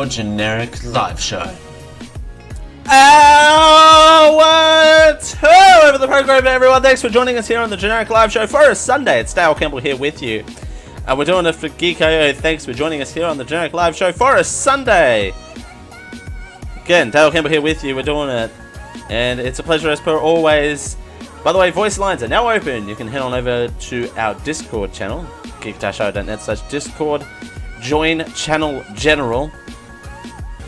your generic live show. What's up over the program, everyone? Thanks for joining us here on the Generic Live Show for a Sunday. It's Dale Campbell here with you. We're doing it for Geek.io. Thanks for joining us here on the Generic Live Show for a Sunday. Again, Dale Campbell here with you. We're doing it. And it's a pleasure as per always. By the way, voice lines are now open. You can head on over to our Discord channel, geek-io.net/Discord. Join Channel General.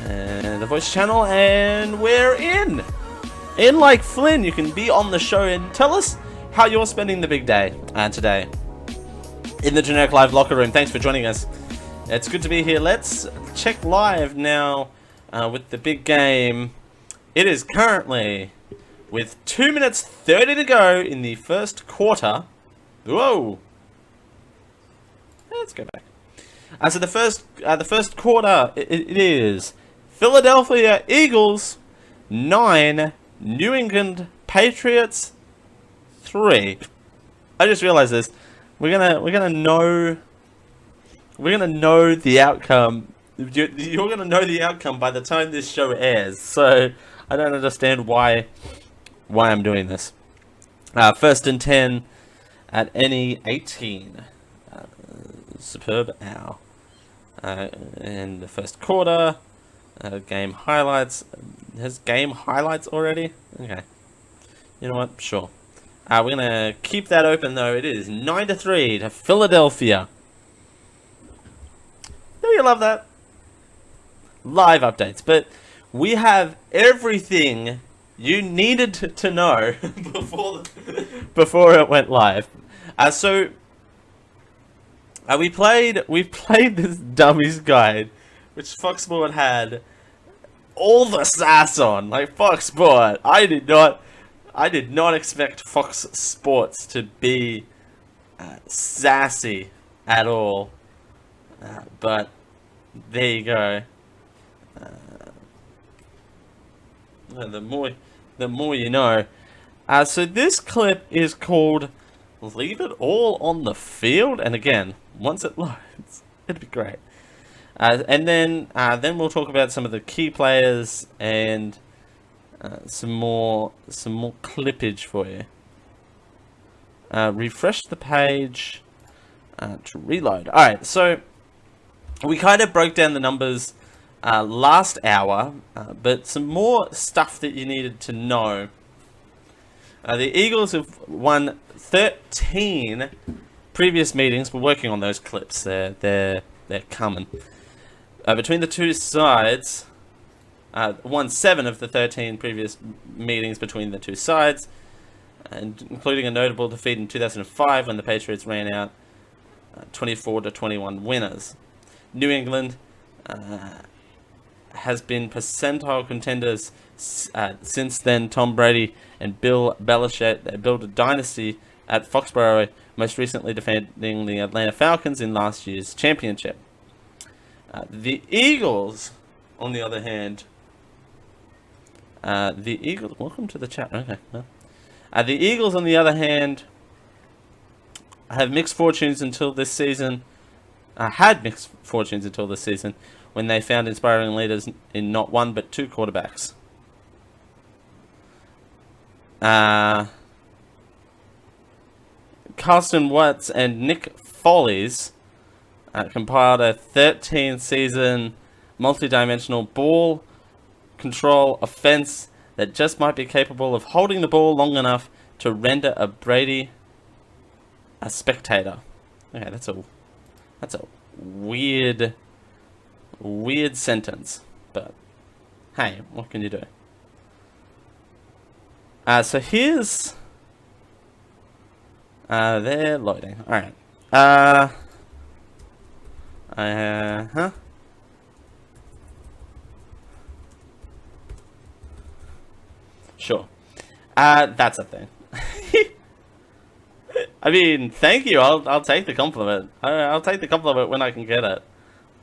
And the voice channel, and we're in like Flynn. You can be on the show and tell us how you're spending the big day today in the Generic Live Locker Room. Thanks for joining us. It's good to be here. Let's check live now with the big game. It is currently with 2 minutes 30 to go in the first quarter. Whoa! Let's go back. So the first quarter it is Philadelphia Eagles 9, New England Patriots 3. I just realized this. We're gonna know the outcome. You're gonna know the outcome by the time this show airs. So I don't understand why I'm doing this. First and 10 at any 18. Superb owl. In the first quarter. Game highlights. Has game highlights already? Okay. You know what? Sure. We're gonna keep that open though. It is 9-3 to Philadelphia. Don't you love that? Live updates, but we have everything you needed to know before it went live. We played this dummies guide, which Fox Sport had all the sass on. Like Fox Sport, I did not expect Fox Sports to be sassy at all. But there you go. The more you know. So this clip is called "Leave It All on the Field," and again, once it loads, it'd be great. And then we'll talk about some of the key players and some more clippage for you. Refresh the page to reload. All right, so we kind of broke down the numbers last hour, but some more stuff that you needed to know. The Eagles have won 13 previous meetings. We're working on those clips. They're coming. Between the two sides, won 7 of the 13 previous meetings between the two sides, and including a notable defeat in 2005 when the Patriots ran out 24-21 winners. New England has been percentile contenders since then. Tom Brady and Bill Belichick built a dynasty at Foxborough, most recently defending the Atlanta Falcons in last year's championship. The Eagles, on the other hand, welcome to the chat. Okay. The Eagles, on the other hand, have mixed fortunes until this season. Had mixed fortunes until this season, when they found inspiring leaders in not one but 2 quarterbacks. Carson Wentz and Nick Foles compiled a 13-season multi-dimensional ball control offense that just might be capable of holding the ball long enough to render a Brady a spectator. Okay, that's a weird sentence, but hey, what can you do? So here's they're loading. All right. Sure. That's a thing. I mean, thank you. I'll take the compliment. I'll take the compliment when I can get it.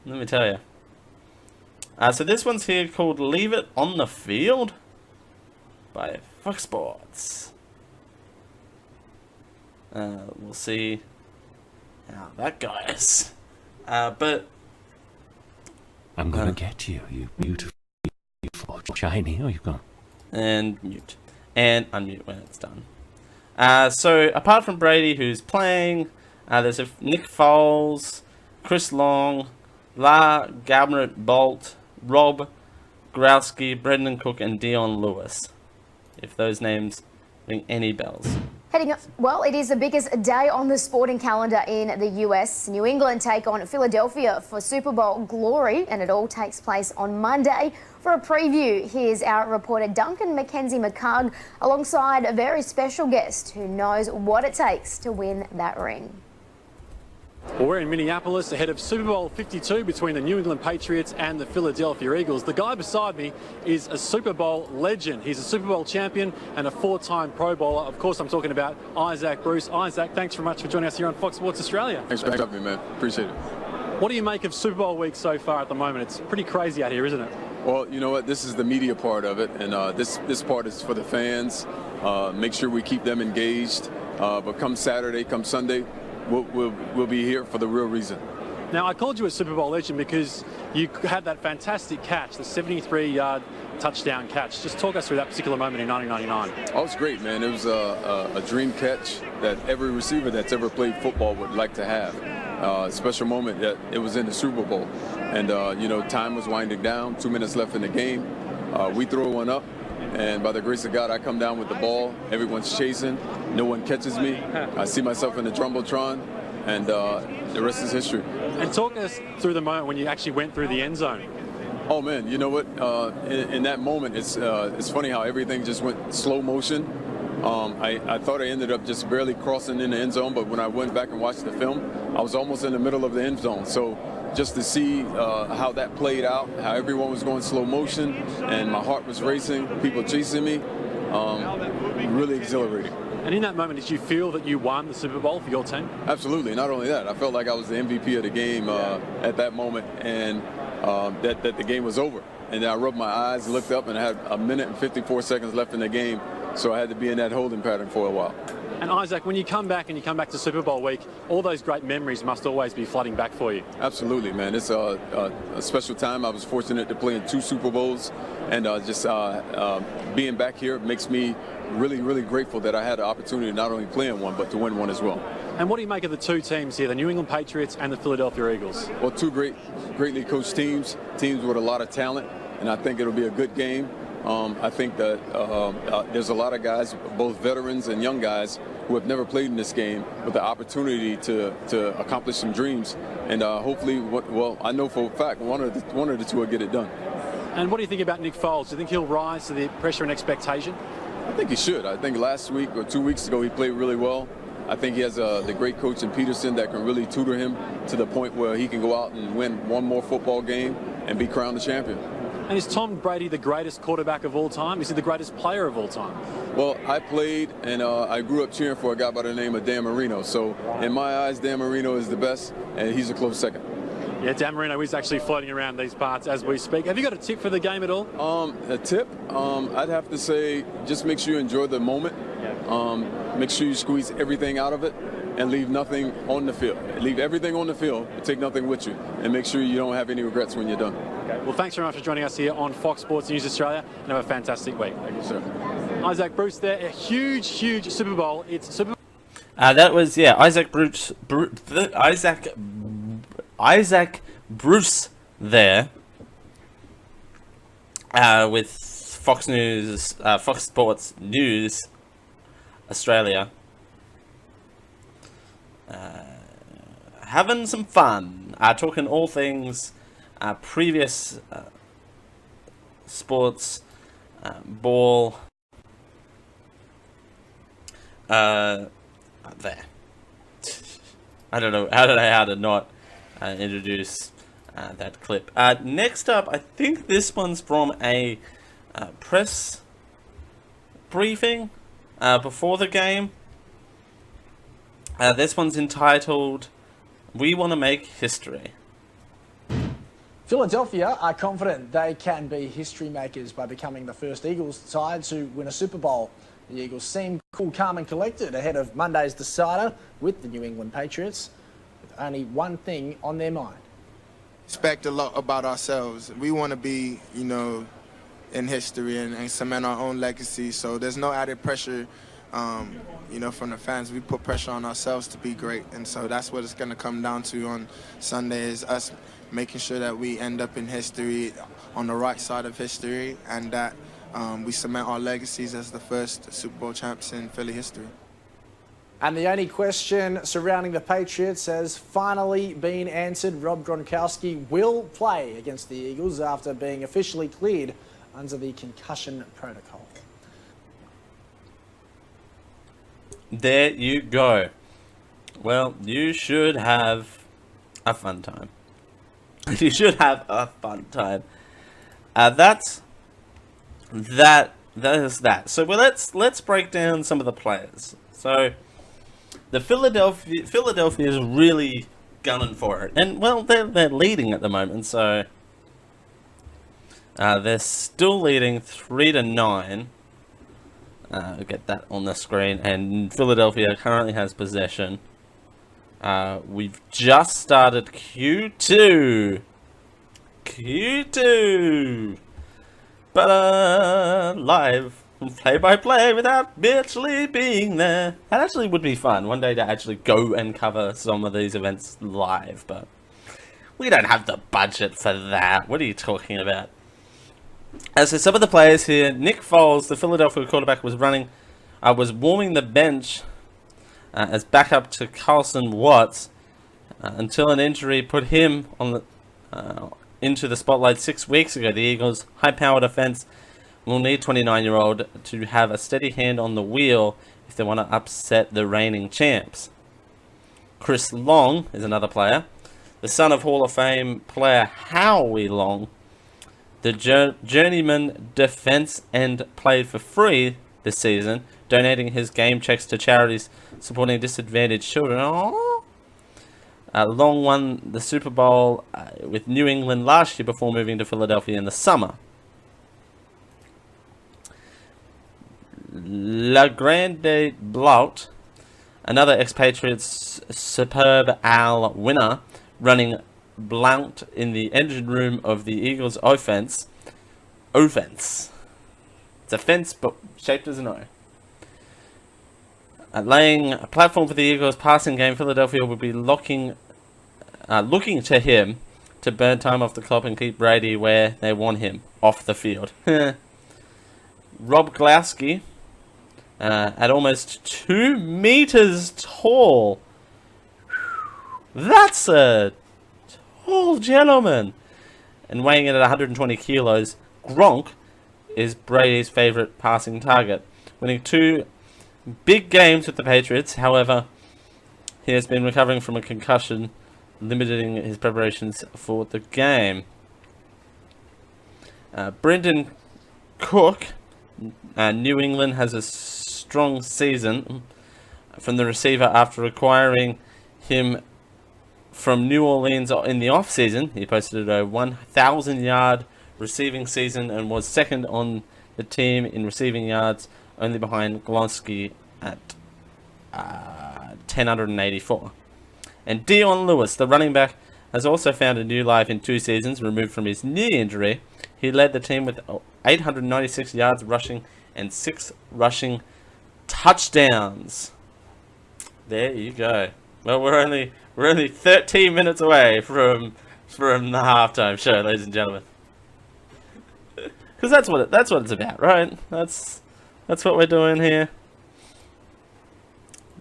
Let me tell you. So this one's here called "Leave It on the Field" by Fox Sports. We'll see how that goes. But I'm gonna get you, you beautiful, shiny. Oh, you've gone. And mute. And unmute when it's done. So, apart from Brady, who's playing, there's Nick Foles, Chris Long, La Gabriel Bolt, Rob Growski, Brendan Cook, and Dion Lewis. If those names ring any bells. Well, it is the biggest day on the sporting calendar in the US. New England take on Philadelphia for Super Bowl glory, and it all takes place on Monday. For a preview, here's our reporter Duncan McKenzie-McCarg alongside a very special guest who knows what it takes to win that ring. Well, we're in Minneapolis ahead of Super Bowl 52 between the New England Patriots and the Philadelphia Eagles. The guy beside me is a Super Bowl legend. He's a Super Bowl champion and a 4-time Pro Bowler. Of course, I'm talking about Isaac Bruce. Isaac, thanks very much for joining us here on Fox Sports Australia. Thanks for having me, man. Appreciate it. What do you make of Super Bowl week so far at the moment? It's pretty crazy out here, isn't it? Well, you know what? This is the media part of it, and this part is for the fans. Make sure we keep them engaged. But come Saturday, come Sunday, we'll be here for the real reason. Now, I called you a Super Bowl legend because you had that fantastic catch, the 73-yard touchdown catch. Just talk us through that particular moment in 1999. Oh, it's great, man. It was a dream catch that every receiver that's ever played football would like to have. A special moment that it was in the Super Bowl. And, you know, time was winding down, 2 minutes left in the game. We throw one up, and by the grace of God, I come down with the ball. Everyone's chasing. No one catches me. I see myself in the Jumbotron, and the rest is history. And talk us through the moment when you actually went through the end zone. Oh man, you know what? In that moment, it's funny how everything just went slow motion. I thought I ended up just barely crossing in the end zone, but when I went back and watched the film, I was almost in the middle of the end zone. So just to see how that played out, how everyone was going slow motion, and my heart was racing, people chasing me, really exhilarating. And in that moment, did you feel that you won the Super Bowl for your team? Absolutely. Not only that, I felt like I was the MVP of the game at that moment, and that the game was over. And then I rubbed my eyes, looked up, and I had 1 minute and 54 seconds left in the game, so I had to be in that holding pattern for a while. And Isaac, when you come back to Super Bowl week, all those great memories must always be flooding back for you. Absolutely, man. It's a special time. I was fortunate to play in 2 Super Bowls, and just being back here makes me really, really grateful that I had the opportunity to not only play in one, but to win one as well. And what do you make of the 2 teams here, the New England Patriots and the Philadelphia Eagles? Well, 2 greatly coached teams with a lot of talent, and I think it'll be a good game. I think that there's a lot of guys, both veterans and young guys, who have never played in this game with the opportunity to accomplish some dreams. And hopefully, well, I know for a fact one of the 2 will get it done. And what do you think about Nick Foles? Do you think he'll rise to the pressure and expectation? I think he should. I think last week or 2 weeks ago he played really well. I think he has the great coach in Peterson that can really tutor him to the point where he can go out and win one more football game and be crowned the champion. And is Tom Brady the greatest quarterback of all time? Is he the greatest player of all time? Well, I played and I grew up cheering for a guy by the name of Dan Marino. So in my eyes, Dan Marino is the best, and he's a close second. Yeah, Dan Marino is actually floating around these parts as we speak. Have you got a tip for the game at all? A tip? I'd have to say just make sure you enjoy the moment. Make sure you squeeze everything out of it and leave nothing on the field. Leave everything on the field, but take nothing with you. And make sure you don't have any regrets when you're done. Okay. Well, thanks very much for joining us here on Fox Sports News Australia, and have a fantastic week. Thank you, sir. Isaac Bruce there, a huge Super Bowl. It's Super That was, yeah, Isaac Bruce there with Fox News, Fox Sports News Australia. Having some fun, talking all things previous sports, ball, there. I don't know how to not introduce that clip. Next up, I think this one's from a press briefing before the game. This one's entitled, "We Want to Make History." Philadelphia are confident they can be history makers by becoming the first Eagles side to win a Super Bowl. The Eagles seem cool, calm and collected ahead of Monday's decider with the New England Patriots, with only one thing on their mind. expect a lot about ourselves. We want to be, you know, in history and cement our own legacy. So there's no added pressure, you know, from the fans. We put pressure on ourselves to be great. And so that's what it's going to come down to on Sunday, is us making sure that we end up in history, on the right side of history, and that we cement our legacies as the first Super Bowl champs in Philly history. And the only question surrounding the Patriots has finally been answered. Rob Gronkowski will play against the Eagles after being officially cleared under the concussion protocol. There you go. Well, you should have a fun time. You should have a fun time. That is that. So well, let's break down some of the players. So the Philadelphia is really gunning for it, and well, they're leading at the moment. So they're still leading 3-9. I'll get that on the screen, and Philadelphia currently has possession. We've just started Q2. But live play-by-play without virtually being there. That actually would be fun one day to actually go and cover some of these events live, but we don't have the budget for that. What are you talking about? So some of the players here: Nick Foles, the Philadelphia quarterback, was warming the bench as backup to Carson Watts until an injury put him on the into the spotlight 6 weeks ago. The Eagles' high-powered offense will need 29-year-old to have a steady hand on the wheel if they want to upset the reigning champs. Chris Long is another player, the son of Hall of Fame player Howie Long. The journeyman defense end played for free this season, donating his game checks to charities supporting disadvantaged children. Aww. Long won the Super Bowl with New England last year before moving to Philadelphia in the summer. La Grande Blount, another expatriate's superb Al winner, running Blount in the engine room of the Eagles' offense. It's a fence, but shaped as an O. Laying a platform for the Eagles' passing game, Philadelphia will be looking to him to burn time off the clock and keep Brady where they want him, off the field. Rob Gronkowski, at almost 2 meters tall. That's a tall gentleman. And weighing in at 120 kilos, Gronk is Brady's favorite passing target, winning 2 big games with the Patriots. However, he has been recovering from a concussion, limiting his preparations for the game. Brendan Cook, New England has a strong season from the receiver after acquiring him from New Orleans in the offseason. He posted a 1,000-yard receiving season and was second on the team in receiving yards, only behind Gronkowski at 1,084. And Dion Lewis, the running back, has also found a new life in 2 seasons, removed from his knee injury. He led the team with 896 yards rushing and 6 rushing touchdowns. There you go. Well, we're only 13 minutes away from the halftime show, ladies and gentlemen. Because that's what it's about, right? That's what we're doing here.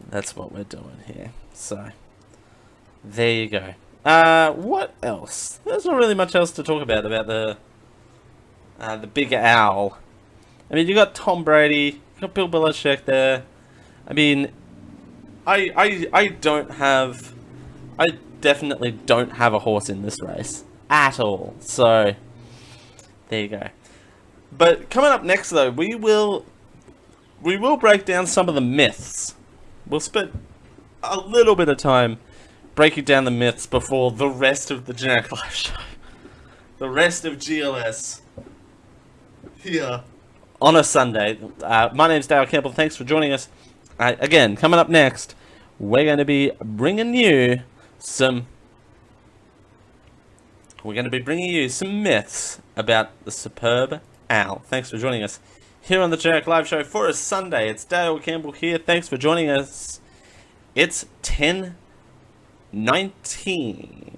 That's what we're doing here. So there you go. What else? There's not really much else to talk about the big owl. I mean, you got Tom Brady, you got Bill Belichick there. I mean, I definitely don't have a horse in this race at all. So there you go. But coming up next, though, we will break down some of the myths. We'll spend a little bit of time breaking down the myths before the rest of the Generic Live Show. The rest of GLS here on a Sunday. My name's Dale Campbell. Thanks for joining us. Again, coming up next, we're going to be bringing you some we're going to be bringing you some myths about the superb owl. Thanks for joining us here on the Generic Live Show for a Sunday. It's Dale Campbell here. Thanks for joining us. It's 10:19.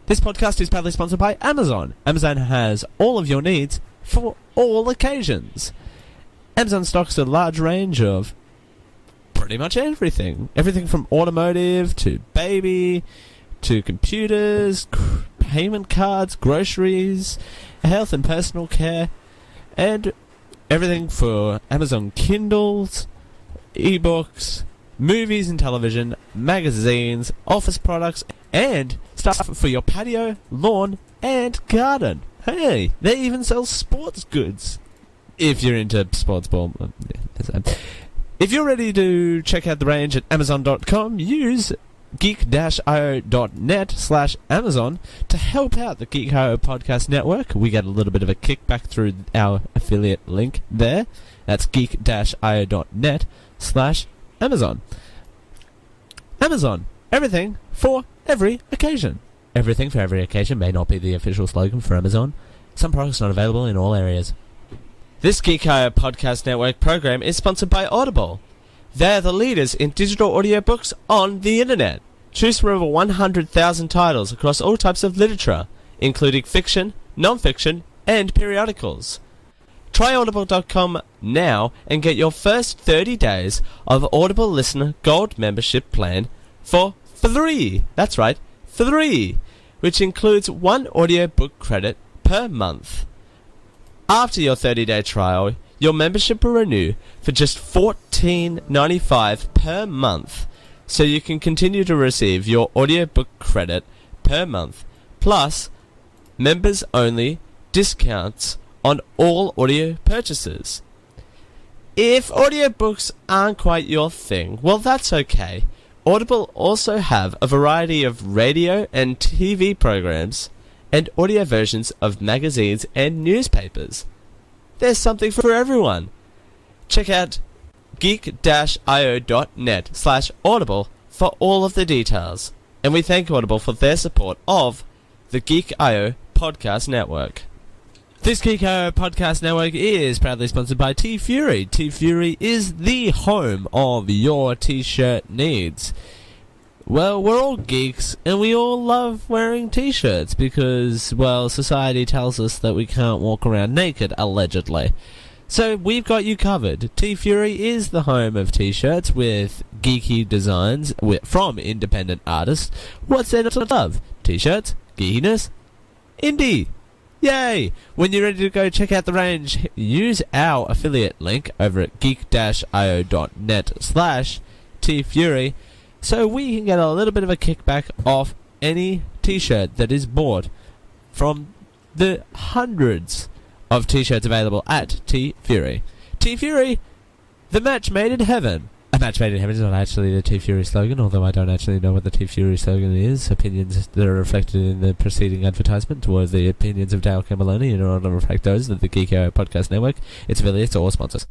This podcast is proudly sponsored by Amazon. Amazon has all of your needs for all occasions. Amazon stocks a large range of pretty much everything. Everything from automotive to baby to computers, payment cards, groceries, health and personal care, and everything for Amazon Kindles, ebooks, movies and television, magazines, office products, and stuff for your patio, lawn, and garden. Hey, they even sell sports goods. If you're into sportsball. If you're ready to check out the range at Amazon.com, use geek-io.net/Amazon to help out the Geek.io podcast network. We get a little bit of a kickback through our affiliate link there. That's geek-io.net/Amazon. Amazon. Everything for every occasion. Everything for every occasion may not be the official slogan for Amazon. Some products not available in all areas. This Geek.io podcast network program is sponsored by Audible. They're the leaders in digital audiobooks on the internet. Choose from over 100,000 titles across all types of literature, including fiction, non-fiction, and periodicals. Try Audible.com now and get your first 30 days of Audible Listener Gold membership plan for free. That's right, free, which includes one audiobook credit per month. After your 30-day trial, your membership will renew for just $14.95 per month, so you can continue to receive your audiobook credit per month, plus members-only discounts on all audio purchases. If audiobooks aren't quite your thing, well, that's okay. Audible also have a variety of radio and TV programs and audio versions of magazines and newspapers. There's something for everyone. Check out geek-io.net/Audible for all of the details. And we thank Audible for their support of the Geek.io podcast network. This Geek.io podcast network is proudly sponsored by T-Fury. T-Fury is the home of your t-shirt needs. Well, we're all geeks, and we all love wearing t-shirts because, well, society tells us that we can't walk around naked, allegedly. So we've got you covered. T-Fury is the home of t-shirts with geeky designs from independent artists. What's there not to love? T-shirts, geekiness, indie. Yay! When you're ready to go check out the range, use our affiliate link over at geek-io.net/T-Fury so we can get a little bit of a kickback off any t-shirt that is bought from the hundreds of t-shirts available at T-Fury. T-Fury, the match made in heaven. A match made in heaven is not actually the T-Fury slogan, although I don't actually know what the T-Fury slogan is. Opinions that are reflected in the preceding advertisement were the opinions of Dale Campbelloni and are not reflect those of the Geek.io Podcast Network, its affiliates, or sponsors.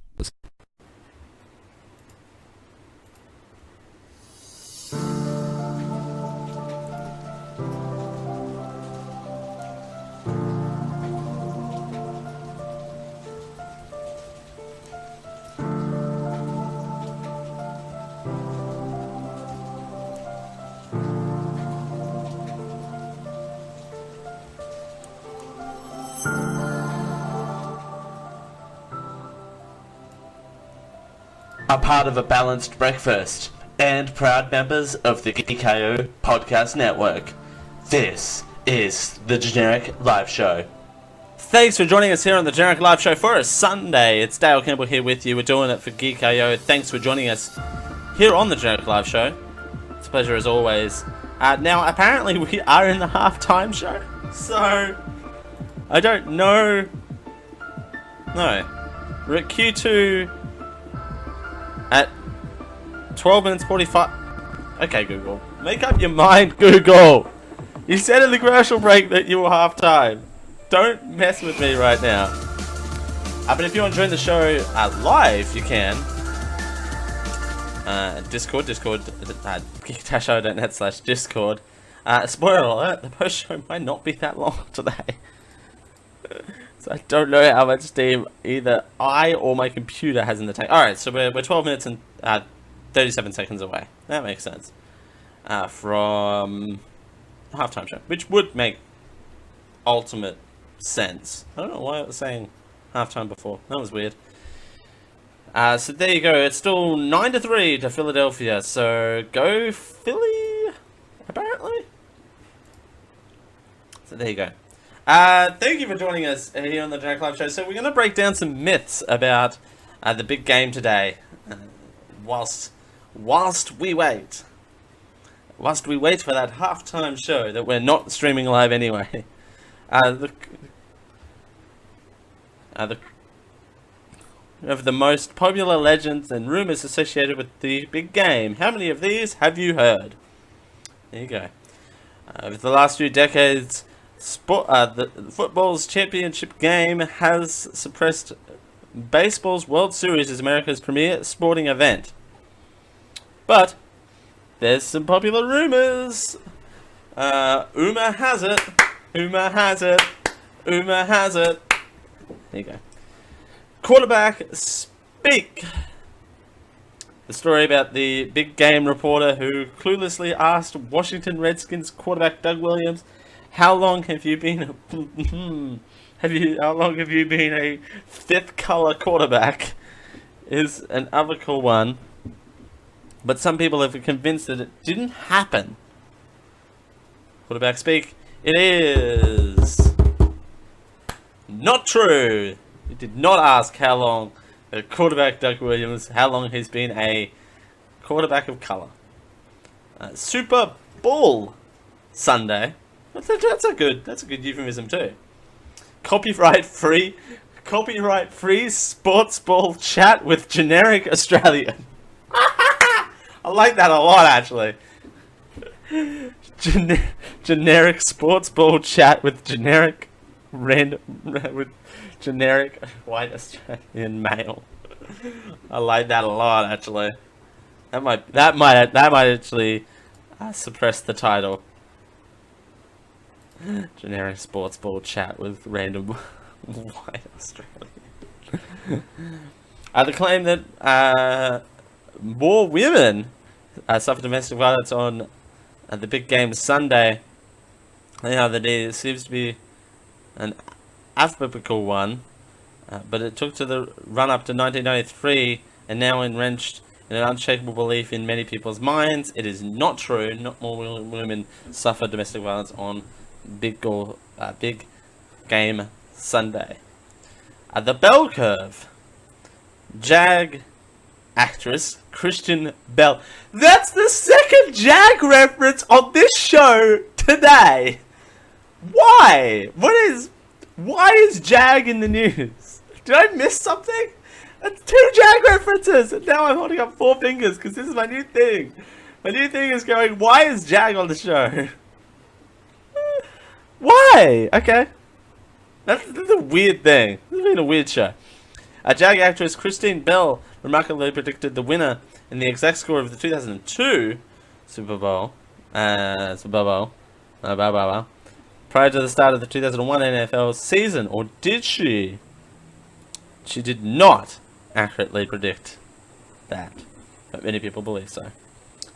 Are part of a balanced breakfast and proud members of the Geek.io Podcast Network. This is the Generic Live Show. Thanks for joining us here on the Generic Live Show for a Sunday. It's Dale Campbell here with you. We're doing it for Geek.io. Thanks for joining us here on the Generic Live Show. It's a pleasure as always. Now, apparently we are in the halftime show, so I don't know. No. We're at Q2 at 12 minutes 45. Okay, Google. Make up your mind, Google. You said in the commercial break that you were halftime. Don't mess with me right now. But if you want to join the show live, you can. Discord, geektashow.net/discord. Spoiler alert, the post show might not be that long today. So I don't know how much steam either I or my computer has in the tank. Alright, so we're 12 minutes and 37 seconds away. That makes sense. From halftime show, which would make ultimate sense. I don't know why I was saying halftime before. That was weird. So there you go. It's still 9-3 to Philadelphia. So go Philly, apparently. So there you go. Thank you for joining us here on the Jack Live Show. So we're going to break down some myths about the big game today. Whilst we wait. Whilst we wait for that halftime show that we're not streaming live anyway. Of the most popular legends and rumors associated with the big game. How many of these have you heard? There you go. Over the last few decades, the football's championship game has suppressed baseball's World Series as America's premier sporting event. But there's some popular rumors. Uma has it. Uma has it. Uma has it. There you go. Quarterback speak. The story about the big game reporter who cluelessly asked Washington Redskins quarterback Doug Williams, "How long have you been how long have you been a fifth color quarterback?" is an other one. But some people have been convinced that it didn't happen. Quarterback speak. It is not true. He did not ask how long quarterback Doug Williams, how long he's been a quarterback of color. Super Bowl Sunday. That's a good euphemism too. Copyright free sports ball chat with generic Australian. I like that a lot, actually. Generic sports ball chat with generic generic white Australian male. I like that a lot, actually. That might actually suppress the title. Generic sports ball chat with random white Australian. The claim that more women suffer domestic violence on the big game Sunday. That it seems to be an atypical one, but it took to the run-up to 1993 and now entrenched in an unshakable belief in many people's minds. It is not true. Not more women suffer domestic violence on big game Sunday. The bell curve. Jag actress Kristen Bell. That's the second Jag reference on this show today. Why? Why is Jag in the news? Did I miss something? That's 2 Jag references, and now I'm holding up 4 fingers because this is my new thing. My new thing is going, why is Jag on the show? Why? Okay. That's a weird thing. This has been a weird show. Jag actress Kristen Bell remarkably predicted the winner in the exact score of the 2002 Super Bowl. Prior to the start of the 2001 NFL season, or did she? She did not accurately predict that, but many people believe so.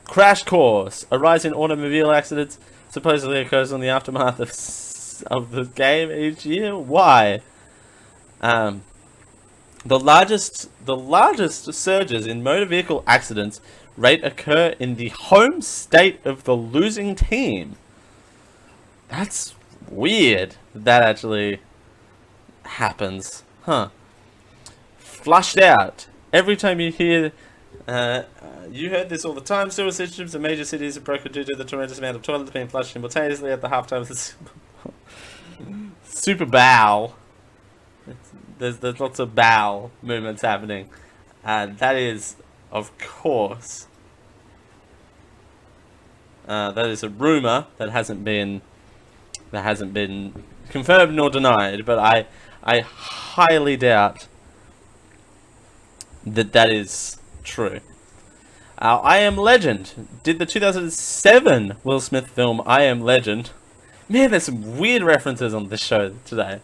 Crash course. A rise in automobile accidents supposedly occurs in the aftermath of the game each year. Why? The largest surges in motor vehicle accidents rate occur in the home state of the losing team. That's weird. That actually happens. Huh. Flushed out. Every time you hear... you heard this all the time. Sewer systems in major cities are broken due to the tremendous amount of toilets being flushed simultaneously at the halftime of the Super Bowl. There's lots of bowel movements happening. That is, of course... that is a rumor that hasn't been confirmed nor denied, but I highly doubt that is true. I Am Legend did the 2007 Will Smith film I Am Legend. Man, there's some weird references on this show today.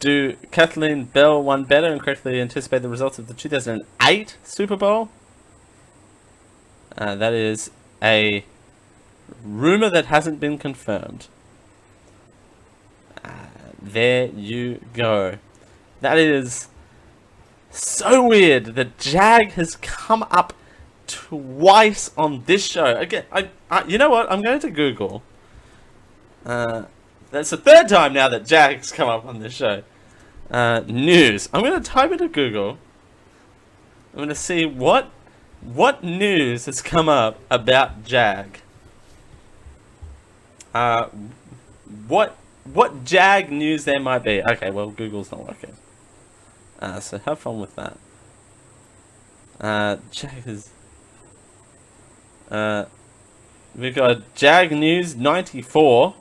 Do Kathleen Bell one better and correctly anticipate the results of the 2008 Super Bowl? That is a rumor that hasn't been confirmed. There you go. That is so weird that Jag has come up twice on this show. Again, you know what? I'm going to Google. That's the third time now that Jag's come up on this show. News. I'm going to type into Google. I'm going to see what news has come up about Jag. What Jag news there might be. Okay, well, Google's not working. So have fun with that. Jag is... we've got Jag News 94.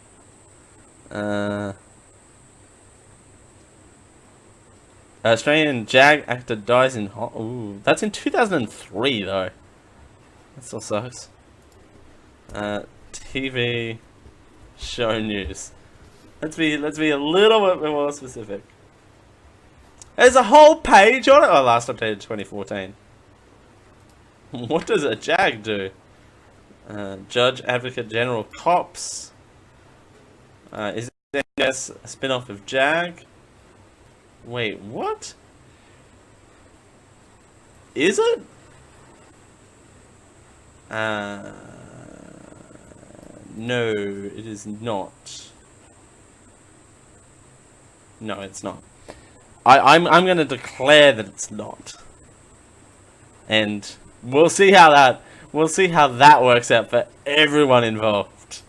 Australian Jag actor dies in... Ooh, that's in 2003, though. That still sucks. TV show news. Let's be a little bit more specific. There's a whole page on it. Oh, last updated 2014. What does a Jag do? Judge, Advocate General, Cops. Is there a spin-off of Jag? Wait, what? Is it? No, it is not. No, it's not. I'm going to declare that it's not, and we'll see how that works out for everyone involved.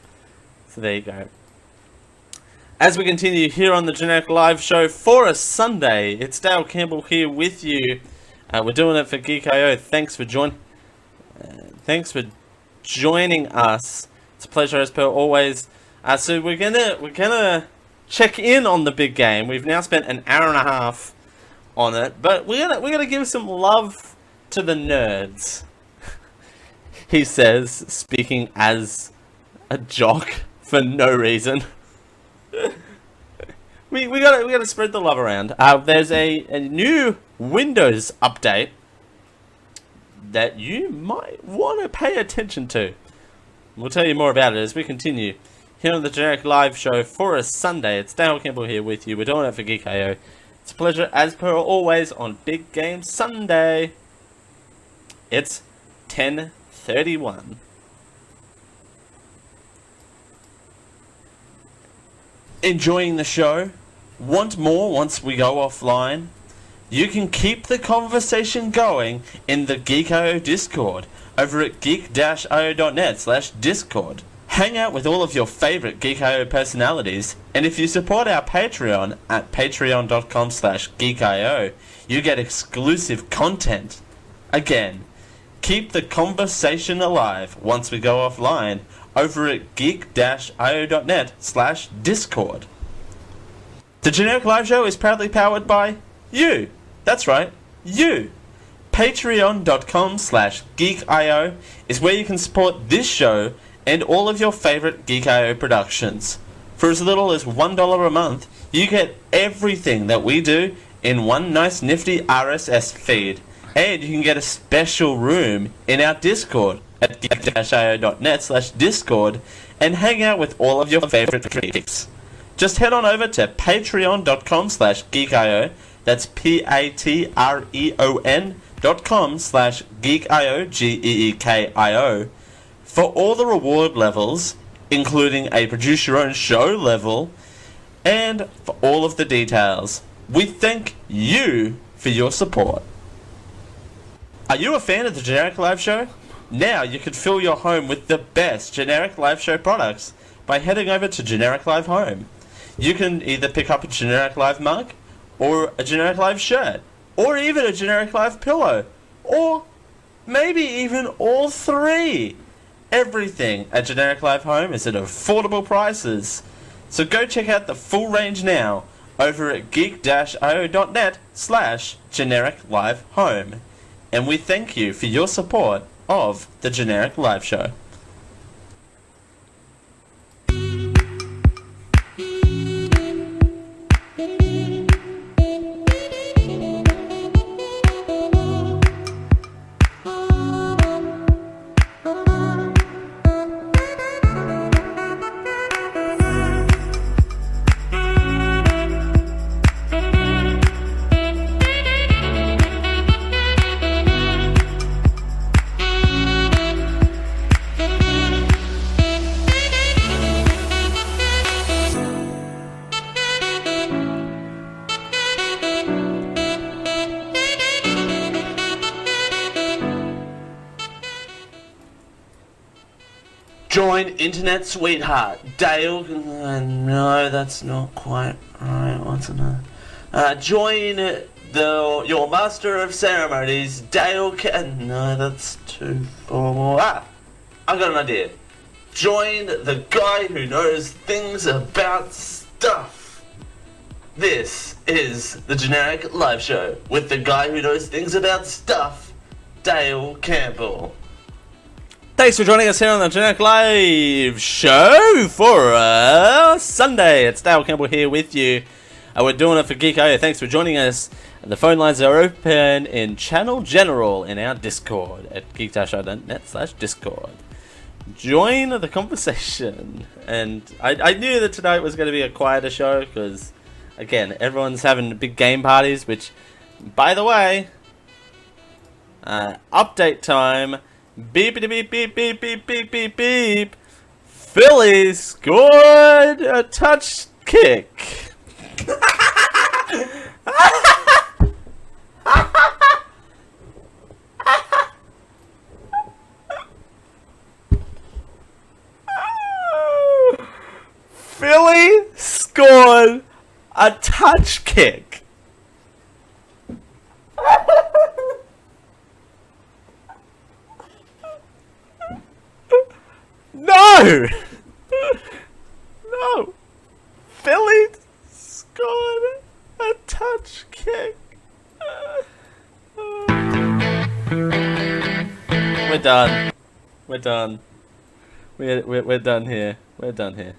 So there you go. As we continue here on the Generic Live Show for a Sunday, it's Dale Campbell here with you. We're doing it for Geek.io. Thanks for joining us. It's a pleasure as per always. So we're gonna check in on the big game. We've now spent an hour and a half on it, but we're gonna give some love to the nerds. He says, speaking as a jock for no reason. we gotta spread the love around. There's a new Windows update that you might want to pay attention to. We'll tell you more about it as we continue here on the Generic Live Show for a Sunday. It's Dale Campbell here with you. We're doing it for Geek.io. It's a pleasure as per always on Big Game Sunday. It's 10:31. Enjoying the show? Want more once we go offline? You can keep the conversation going in the Geek.io Discord over at geek-io.net/discord. Hang out with all of your favorite Geek.io personalities, and if you support our Patreon at patreon.com/geek.io, you get exclusive content. Again, keep the conversation alive once we go offline over at geek-io.net/discord. The Generic Live Show is proudly powered by you. That's right, you. Patreon.com/geek.io is where you can support this show and all of your favorite Geek.io productions. For as little as $1 a month, you get everything that we do in one nice nifty RSS feed. And you can get a special room in our Discord at geek-io.net/discord and hang out with all of your favorite geeks. Just head on over to patreon.com/geek.io. That's patreon.com/geek.io, GEEKIO, for all the reward levels, including a produce your own show level, and for all of the details. We thank you for your support. Are you a fan of the Generic Live Show? Now you can fill your home with the best Generic Live Show products by heading over to Generic Live Home. You can either pick up a Generic Live mug, or a Generic Live shirt, or even a Generic Live pillow, or maybe even all three. Everything at Generic Live Home is at affordable prices. So go check out the full range now over at geek-io.net/generic live home. and we thank you for your support of the Generic Live Show. Join internet sweetheart Dale. No, that's not quite right. What's another? Join your master of ceremonies, Dale. No, that's too formal. I got an idea. Join the guy who knows things about stuff. This is the Generic Live Show with the guy who knows things about stuff, Dale Campbell. Thanks for joining us here on the Generic Live Show for Sunday. It's Dale Campbell here with you. We're doing it for Geeko. Thanks for joining us. The phone lines are open in Channel General in our Discord at geek-show.net/Discord. Join the conversation. And I knew that tonight was going to be a quieter show because, again, everyone's having big game parties, which, by the way, update time. Beep beep beep beep beep beep beep beep beep. Philly scored a touch kick. Philly scored a touch kick. No! No! Philly scored a touch kick. We're done. We're done. We're done here. We're done here.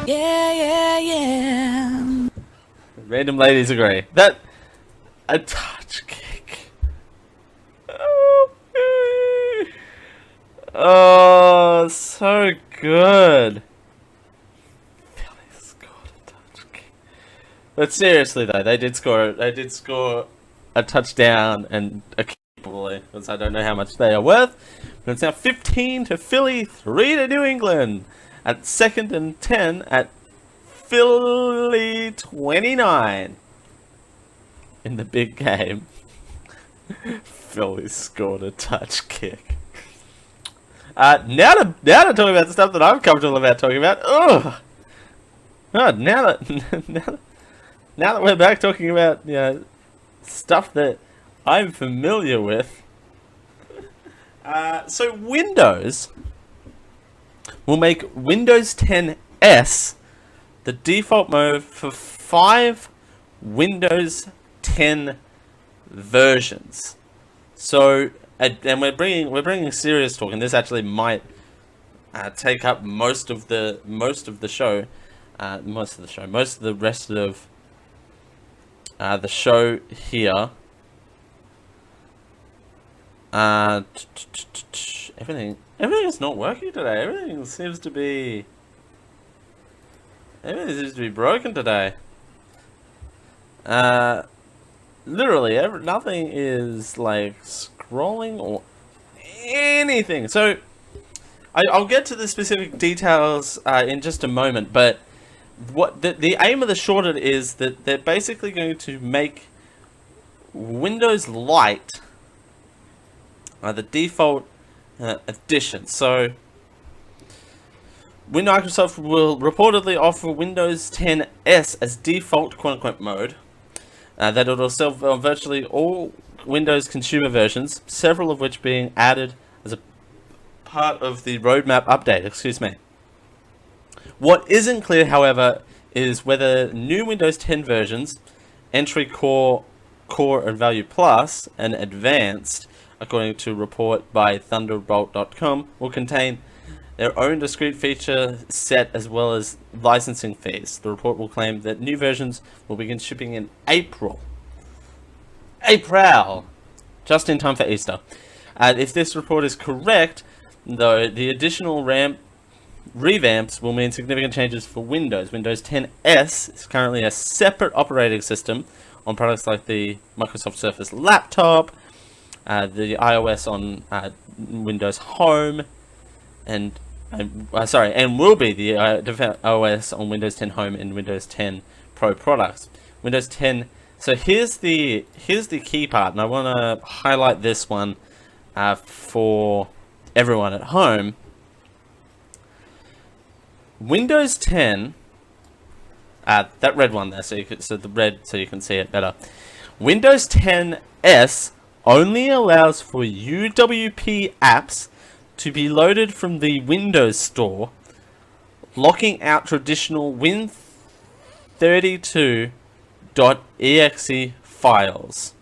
Yeah. Random ladies agree. That a touch kick. Oh, so good. Philly scored a touch kick. But seriously though, they did score a touchdown and a kick, probably, because I don't know how much they are worth. But it's now 15 to Philly, 3 to New England. At 2nd and 10 at Philly 29. In the big game. Philly scored a touch kick. Now to talk about the stuff that I'm comfortable about talking about. Ugh. Oh, now that we're back talking about stuff that I'm familiar with. So Windows will make Windows 10 S the default mode for 5 Windows 10 versions. So. And we're bringing serious talk, and this actually might take up most of the rest of the show here. Everything is not working today. Everything seems to be broken today. Literally, nothing is like scrolling or anything. So, I'll get to the specific details in just a moment. But what the aim of the shortage is that they're basically going to make Windows Lite the default edition. So, Microsoft will reportedly offer Windows 10 S as default quote-unquote mode. That it'll sell virtually all Windows consumer versions, several of which being added as a part of the roadmap update. Excuse me. What isn't clear, however, is whether new Windows 10 versions, entry core Core and Value Plus and Advanced, according to a report by Thunderbolt.com, will contain their own discrete feature set as well as licensing fees. The report will claim that new versions will begin shipping in April. Just in time for Easter. If this report is correct, though, the additional revamps will mean significant changes for Windows. Windows 10S is currently a separate operating system on products like the Microsoft Surface laptop, the iOS on Windows Home, and will be the OS on Windows 10 Home and Windows 10 Pro products. Windows 10. So here's the key part, and I want to highlight this one for everyone at home. Windows 10, that red one there, so you can see it better. Windows 10S only allows for UWP apps to be loaded from the Windows Store, locking out traditional Win32.exe files.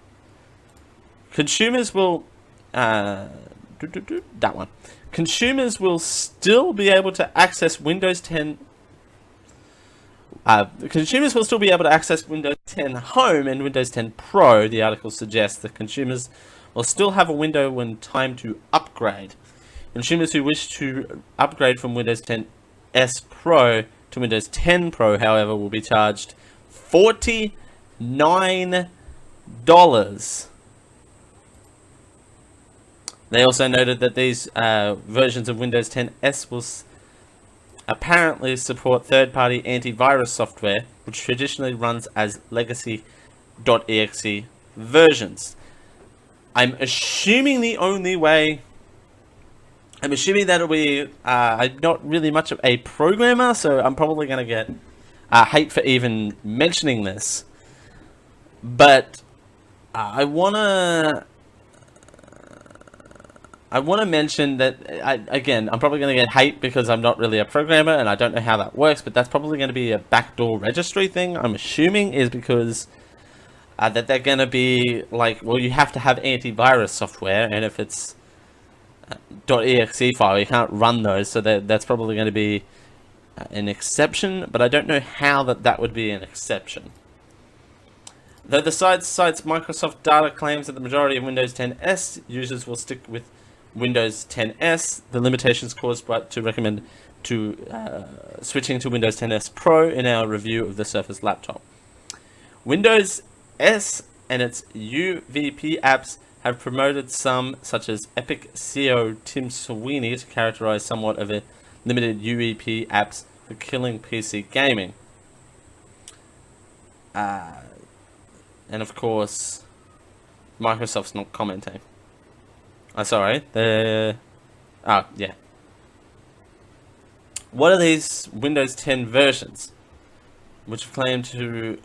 Consumers will Consumers will still be able to access Windows 10. Consumers will still be able to access Windows 10 Home and Windows 10 Pro. The article suggests that consumers will still have a window when time to upgrade. Consumers who wish to upgrade from Windows 10 S Pro to Windows 10 Pro, however, will be charged $49. They also noted that these versions of Windows 10 S will apparently support third-party antivirus software, which traditionally runs as legacy.exe versions. I'm assuming that'll be, I'm not really much of a programmer, so I'm probably going to get hate for even mentioning this. But I want to mention that, again, I'm probably going to get hate because I'm not really a programmer and I don't know how that works, but that's probably going to be a backdoor registry thing, I'm assuming, is because that they're going to be like, well, you have to have antivirus software, and if it's .exe file, you can't run those, so that's probably going to be an exception, but I don't know how that would be an exception. Though the site cites Microsoft data claims that the majority of Windows 10 S users will stick with Windows 10 S, the limitations caused to recommend switching to Windows 10 S Pro in our review of the Surface laptop. Windows S and its UVP apps have promoted some, such as Epic CEO Tim Sweeney, to characterize somewhat of a limited UVP apps for killing PC gaming. And of course, Microsoft's not commenting. Sorry, yeah. What are these Windows 10 versions, which claim to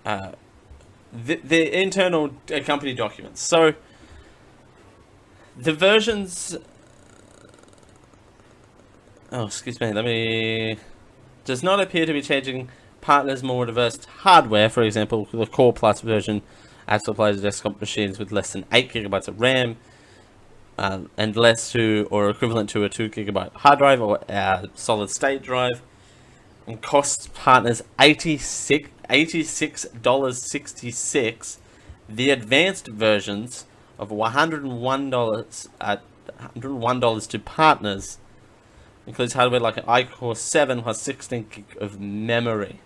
the internal company documents? So the versions. Oh, excuse me. Does not appear to be changing partners' more diverse hardware. For example, the Core Plus version also applies to desktop machines with less than 8 GB of RAM. And less to or equivalent to a 2 GB hard drive or solid state drive, and costs partners $86.66. The advanced versions of $101 to partners includes hardware like an iCore 7 plus 16 GB of memory.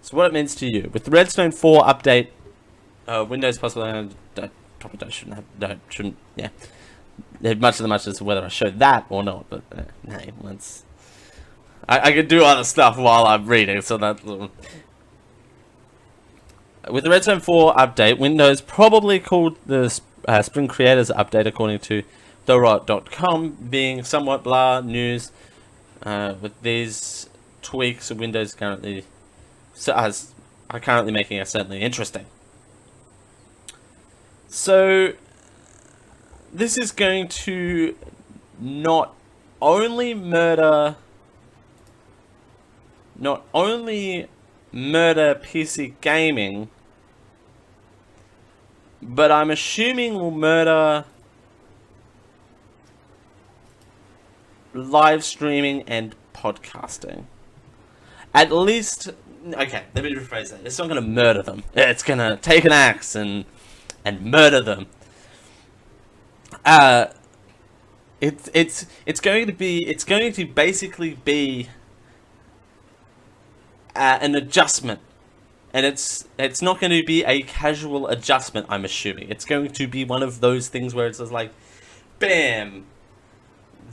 So what it means to you with the Redstone 4 update, Windows possibly shouldn't. Much as whether I showed that or not, but hey, I could do other stuff while I'm reading, so that. With the Redstone 4 update, Windows probably called the Spring Creators Update, according to TheRot.com, being somewhat blah news. With these tweaks, Windows currently are currently making it certainly interesting. So this is going to not only murder PC gaming, but I'm assuming will murder live streaming and podcasting. At least, okay, let me rephrase that. It's not going to murder them. It's going to take an axe and murder them. It's going to basically be an adjustment, and it's not going to be a casual adjustment. I'm assuming it's going to be one of those things where it's just like, bam,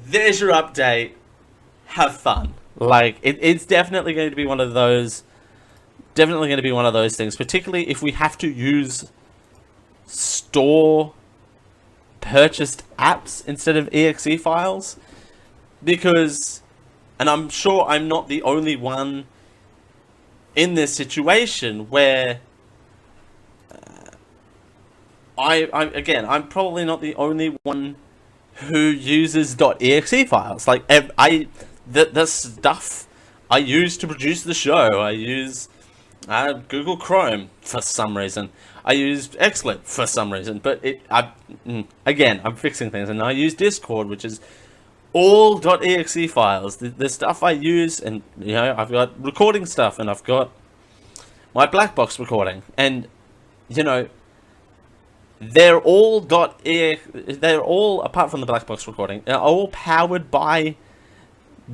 there's your update, have fun. Like it's definitely going to be one of those. Definitely going to be one of those things, particularly if we have to use store purchased apps instead of exe files, because, and I'm sure I'm not the only one in this situation where I'm probably not the only one who uses .exe files. Like the stuff I use to produce the show, I use Google Chrome for some reason. I use XLib for some reason, but again, I'm fixing things, and I use Discord, which is all .exe files. The stuff I use, and you know, I've got recording stuff, and I've got my black box recording, and you know, they're all apart from the black box recording, are all powered by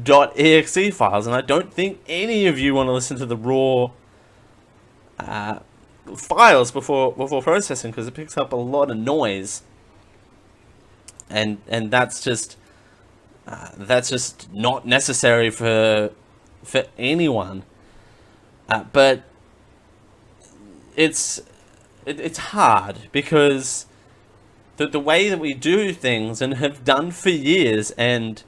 .exe files, and I don't think any of you want to listen to the raw files before processing, because it picks up a lot of noise, and that's just not necessary for anyone. But it's hard because the way that we do things and have done for years, and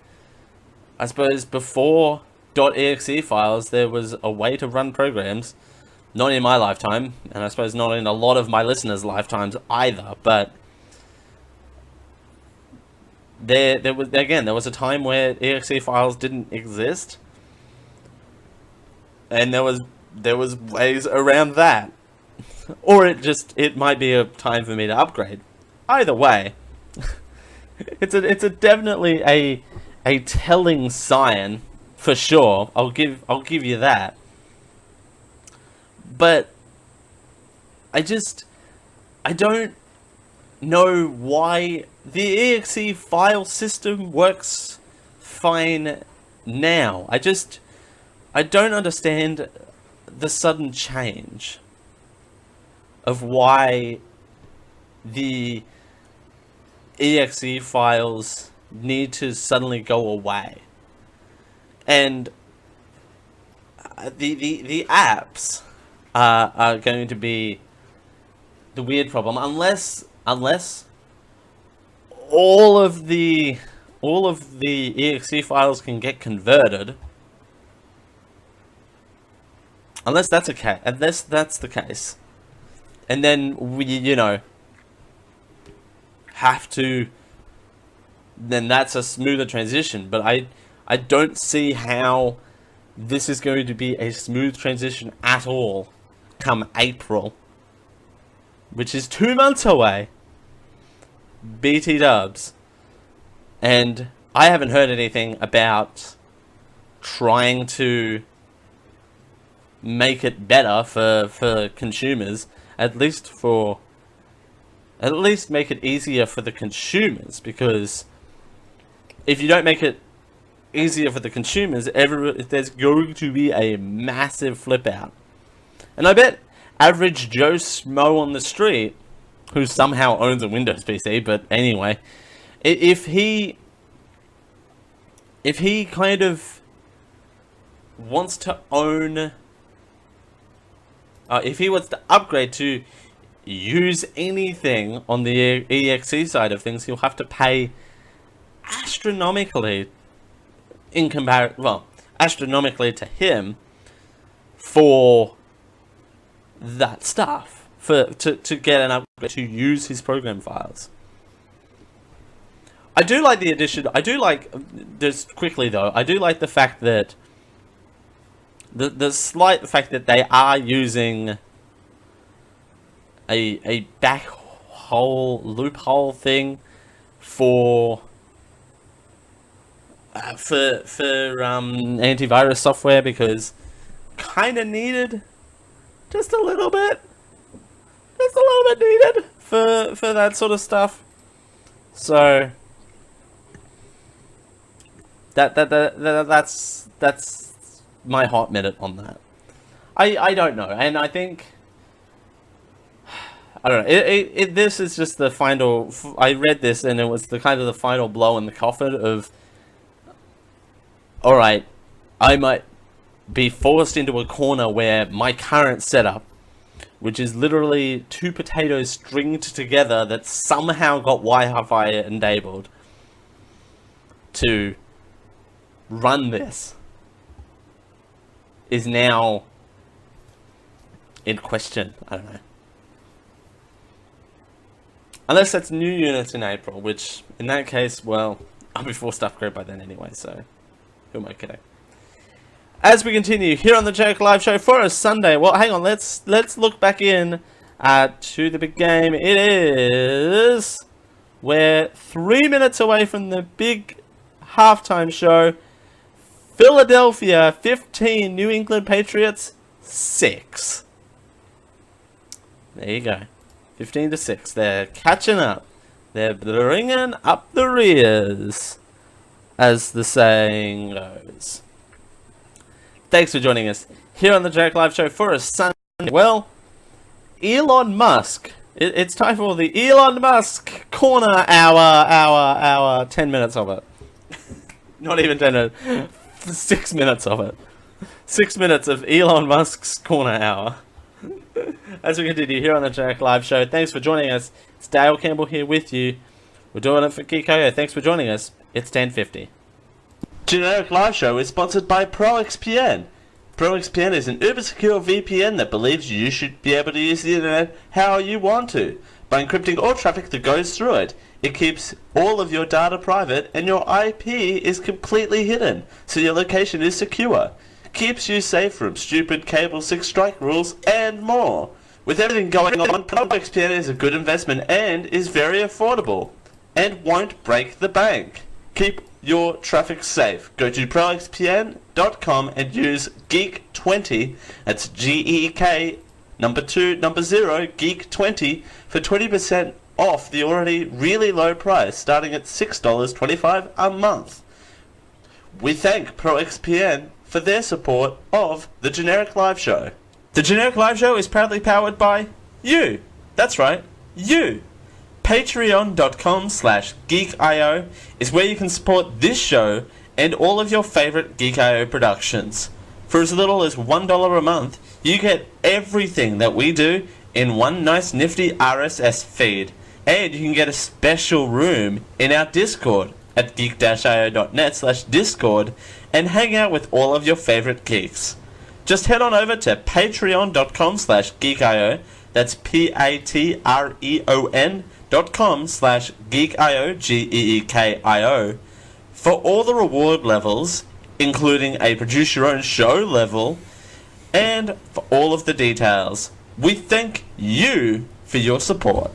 I suppose before .exe files there was a way to run programs. Not in my lifetime, and I suppose not in a lot of my listeners' lifetimes either, but there was a time where exe files didn't exist, and there was ways around that. Or it might be a time for me to upgrade. Either way, it's definitely a telling sign for sure. I'll give you that. But I don't know why the exe file system works fine now. I don't understand the sudden change of why the exe files need to suddenly go away. And the apps are going to be the weird problem, unless all of the exe files can get converted. Unless that's the case, and then we, you know, have to. Then that's a smoother transition. But I don't see how this is going to be a smooth transition at all come April, which is 2 months away. BT dubs. And I haven't heard anything about trying to make it better for consumers, at least make it easier for the consumers, because if you don't make it easier for the consumers, there's going to be a massive flip out. And I bet average Joe Smo on the street, who somehow owns a Windows PC, but anyway, if he kind of wants to own, if he wants to upgrade to use anything on the EXE side of things, he'll have to pay astronomically astronomically to him for that stuff, to get an upgrade to use his program files. I do like the addition. I do like, just quickly though, I do like the fact that the fact that they are using a back whole loophole thing for antivirus software, because kind of needed just a little bit needed for that sort of stuff. So that's my hot minute on that. I don't know, and I think I don't know. This is just the final. I read this, and it was the kind of the final blow in the coffin of, all right, I might be forced into a corner where my current setup, which is literally 2 potatoes stringed together that somehow got Wi-Fi enabled to run this, is now in question. I don't know. Unless that's new units in April, which in that case, well, I'll be forced to upgrade by then anyway, so who am I kidding? As we continue here on the Generic Live Show for a Sunday, well, hang on, let's look back in to the big game. It is, we're 3 minutes away from the big halftime show. Philadelphia 15, New England Patriots 6. There you go. 15-6. They're catching up. They're bringing up the rears, as the saying goes. Thanks for joining us here on the Generic Live Show for a Sunday. Well, Elon Musk. It's time for the Elon Musk Corner Hour. 10 minutes of it. Not even 10 minutes. 6 minutes of it. 6 minutes of Elon Musk's Corner Hour. As we continue here on the Generic Live Show, thanks for joining us. It's Dale Campbell here with you. We're doing it for GKO. Thanks for joining us. It's 10:50. Generic Live Show is sponsored by ProXPN. ProXPN is an uber-secure VPN that believes you should be able to use the internet how you want to, by encrypting all traffic that goes through it. It keeps all of your data private, and your IP is completely hidden, so your location is secure. Keeps you safe from stupid cable 6 strike rules and more. With everything going on, ProXPN is a good investment and is very affordable, and won't break the bank. Keep your traffic safe. Go to proxpn.com and use GEEK20, that's GEEK number 2 number 0 GEEK20 for 20% off the already really low price, starting at $6.25 a month. We thank ProXPN for their support of the Generic Live Show. The Generic Live Show is proudly powered by you. That's right, you. Patreon.com/GeekIO is where you can support this show and all of your favorite GeekIO productions. For as little as $1 a month, you get everything that we do in one nice nifty RSS feed. And you can get a special room in our Discord at geek-io.net/Discord and hang out with all of your favorite geeks. Just head on over to patreon.com/GeekIO, that's patreon.com/GeekIO, GEEKIO, for all the reward levels, including a produce your own show level, and for all of the details. We thank you for your support.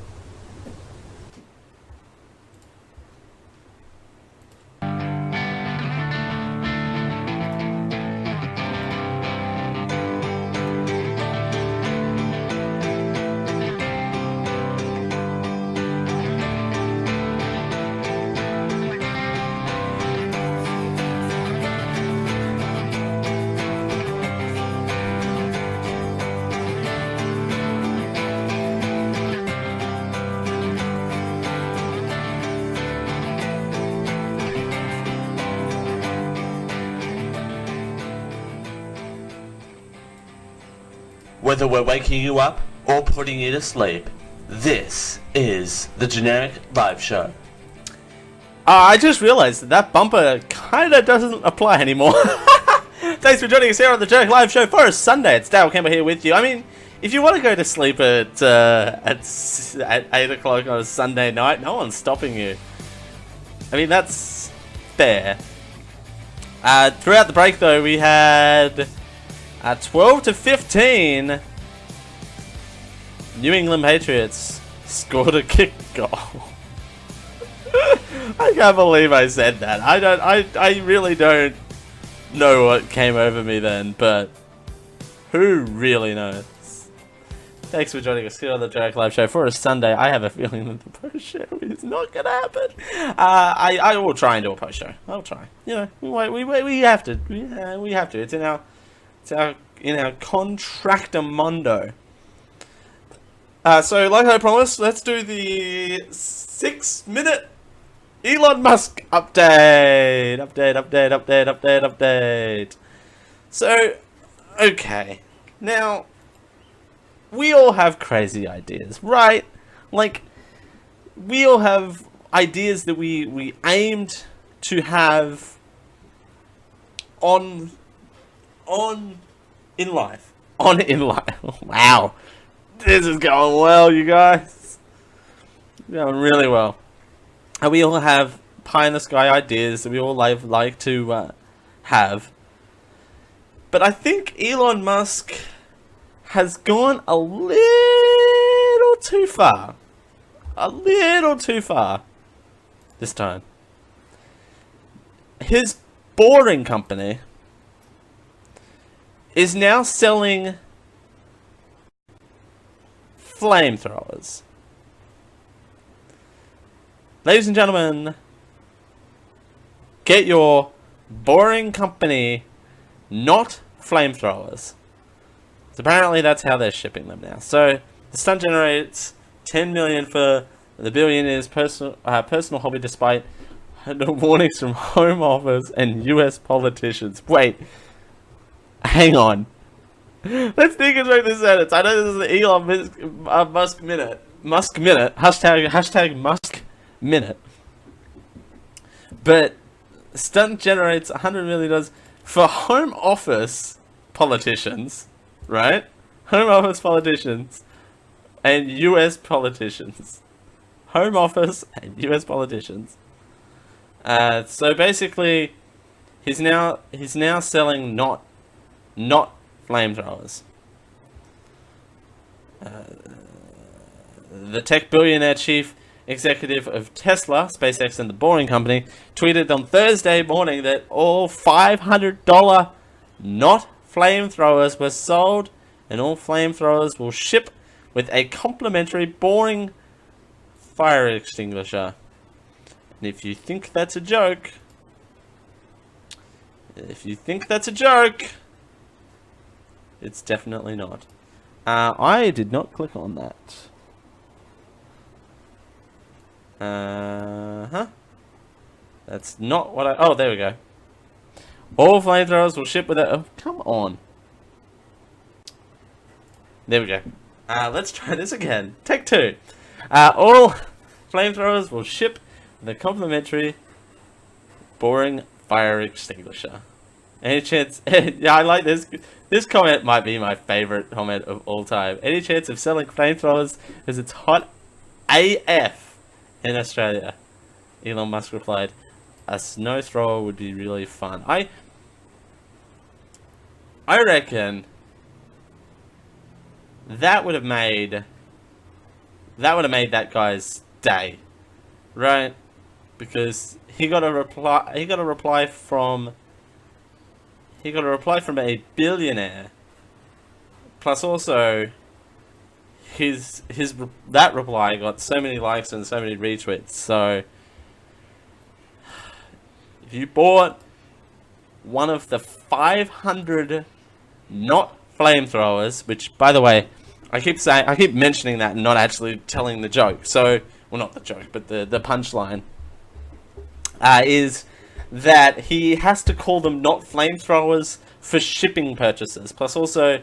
Whether we're waking you up or putting you to sleep, this is the Generic Live Show. I just realized that bumper kind of doesn't apply anymore. Thanks for joining us here on the Generic Live Show for a Sunday. It's Dale Campbell here with you. I mean, if you want to go to sleep at 8 o'clock on a Sunday night, no one's stopping you. I mean, that's fair. Throughout the break, though, we had 12-15, New England Patriots scored a kick goal. I can't believe I said that. I really don't know what came over me then, but who really knows? Thanks for joining us here on the Drake Live Show for a Sunday. I have a feeling that the post show is not gonna happen. I will try and do a post show. I'll try. You know, we have to. We have to. It's in our contractor mondo. So like I promised, let's do the 6-minute Elon Musk update. So, okay, now. We all have crazy ideas, right? Like, we all have ideas that we aimed to have in life. Wow. This is going well, you guys. Going really well. And we all have pie-in-the-sky ideas that we all like to have. But I think Elon Musk has gone a little too far. A little too far this time. His boring company is now selling flamethrowers. Ladies and gentlemen, get your boring company not flamethrowers. So apparently that's how they're shipping them now. So the stunt generates $10 million for the billionaire's personal hobby, despite the warnings from Home Office and U.S. politicians. Wait, hang on. Let's deconstruct this sentence. I know this is the Elon Musk minute. Musk minute. Hashtag Musk minute. But stunt generates $100 million for Home Office politicians. Right? Home Office politicians and US politicians. Home Office and US politicians. So basically, he's now selling not flamethrowers. The tech billionaire chief executive of Tesla, SpaceX, and the Boring Company tweeted on Thursday morning that all $500 not flamethrowers were sold, and all flamethrowers will ship with a complimentary boring fire extinguisher. And if you think that's a joke, it's definitely not. I did not click on that. That's not what oh, there we go. All flamethrowers will ship with a... Oh, come on. There we go. Let's try this again. Take 2. All flamethrowers will ship with a complimentary boring fire extinguisher. Any chance... yeah, I like this. This comment might be my favorite comment of all time. Any chance of selling flamethrowers as it's hot AF in Australia? Elon Musk replied, a snow thrower would be really fun. I reckon that would have made that guy's day, right? Because he got a reply from a billionaire, plus also that reply got so many likes and so many retweets. So if you bought one of the 500 not flamethrowers, which, by the way, I keep mentioning that and not actually telling the joke. So, well, not the joke, but the punchline is that he has to call them not flamethrowers for shipping purchases. Plus, also,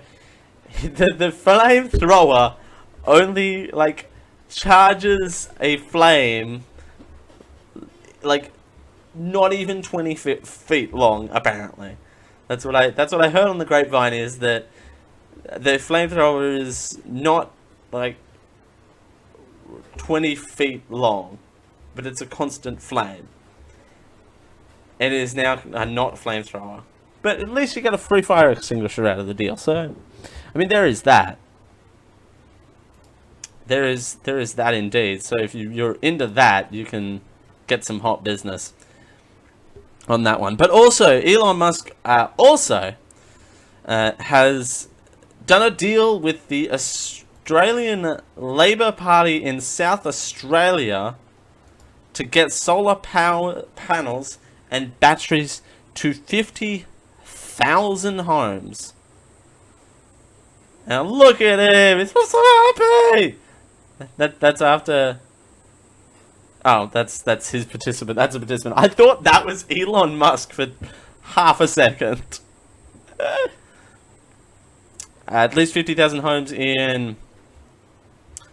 the flamethrower only charges a flame not even 20 feet long, apparently. That's what I heard on the grapevine, is that the flamethrower is not 20 feet long, but it's a constant flame. It is now a not flamethrower. But at least you get a free fire extinguisher out of the deal. So, I mean, there is that. there is that indeed. So if you're into that, you can get some hot business on that one. But also, Elon Musk has done a deal with the Australian Labor Party in South Australia to get solar power panels and batteries to 50,000 homes. Now look at him! He's so happy! That's after... Oh, that's his participant. That's a participant. I thought that was Elon Musk for half a second. At least 50,000 homes in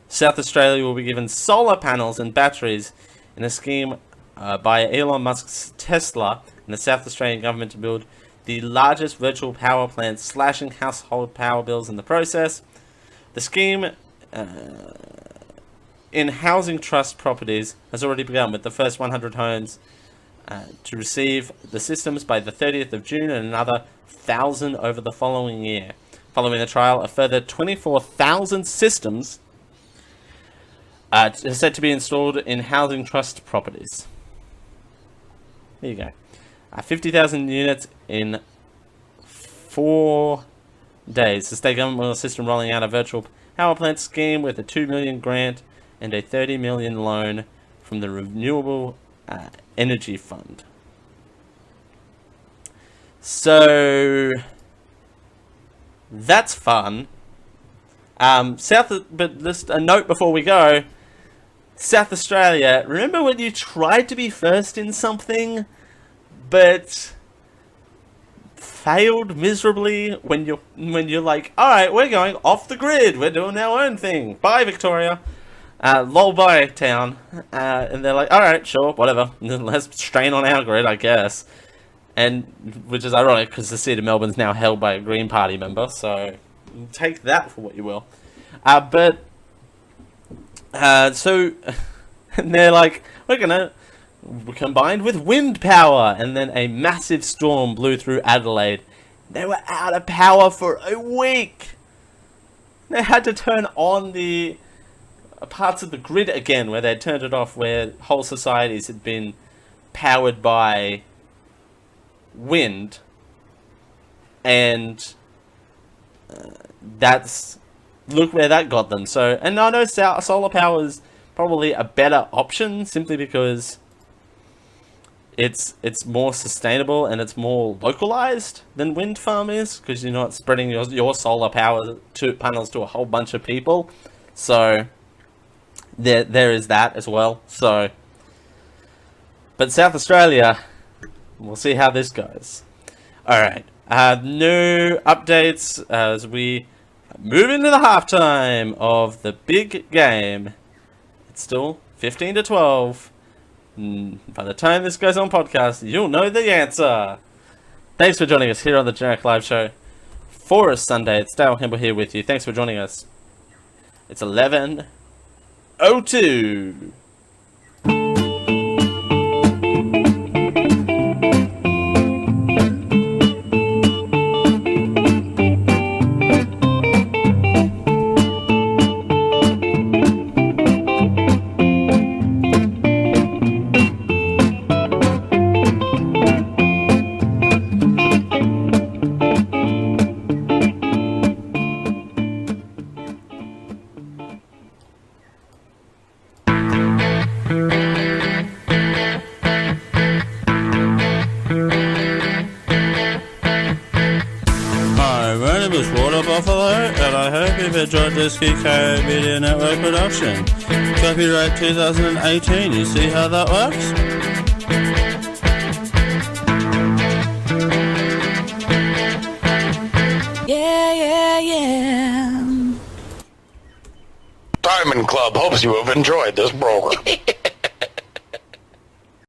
South Australia will be given solar panels and batteries in a scheme by Elon Musk's Tesla and the South Australian government to build the largest virtual power plant, slashing household power bills in the process. The scheme in housing trust properties has already begun, with the first 100 homes to receive the systems by the 30th of June and another 1,000 over the following year. Following the trial, a further 24,000 systems are set to be installed in housing trust properties. There you go. 50,000 units in 4 days. The state government will assist in rolling out a virtual power plant scheme with a $2 million grant and a $30 million loan from the Renewable Energy Fund. So that's fun. But just a note before we go. South Australia, remember when you tried to be first in something, but failed miserably when you're like, alright, we're going off the grid, we're doing our own thing. Bye, Victoria. Lol, bye, town. And they're like, alright, sure, whatever. Let's strain on our grid, I guess. And, which is ironic, because the seat of Melbourne's now held by a Green Party member, so take that for what you will. So, and they're like, we're combined with wind power, and then a massive storm blew through Adelaide. They were out of power for a week. They had to turn on the parts of the grid again where they'd turned it off, where whole societies had been powered by wind, and look where that got them. So, and I know solar power is probably a better option simply because it's more sustainable and it's more localized than wind farm is, because you're not spreading your solar power panels to a whole bunch of people. So there is that as well. So, but South Australia, we'll see how this goes. All right, new updates as we move into the halftime of the big game. It's still 15-12. By the time this goes on podcast, you'll know the answer. Thanks for joining us here on the Generic Live Show for a Sunday. It's Dale Campbell here with you. Thanks for joining us. It's 11:02. Enjoyed this GKO Media Network production. Copyright 2018. You see how that works? Diamond Club hopes you have enjoyed this program.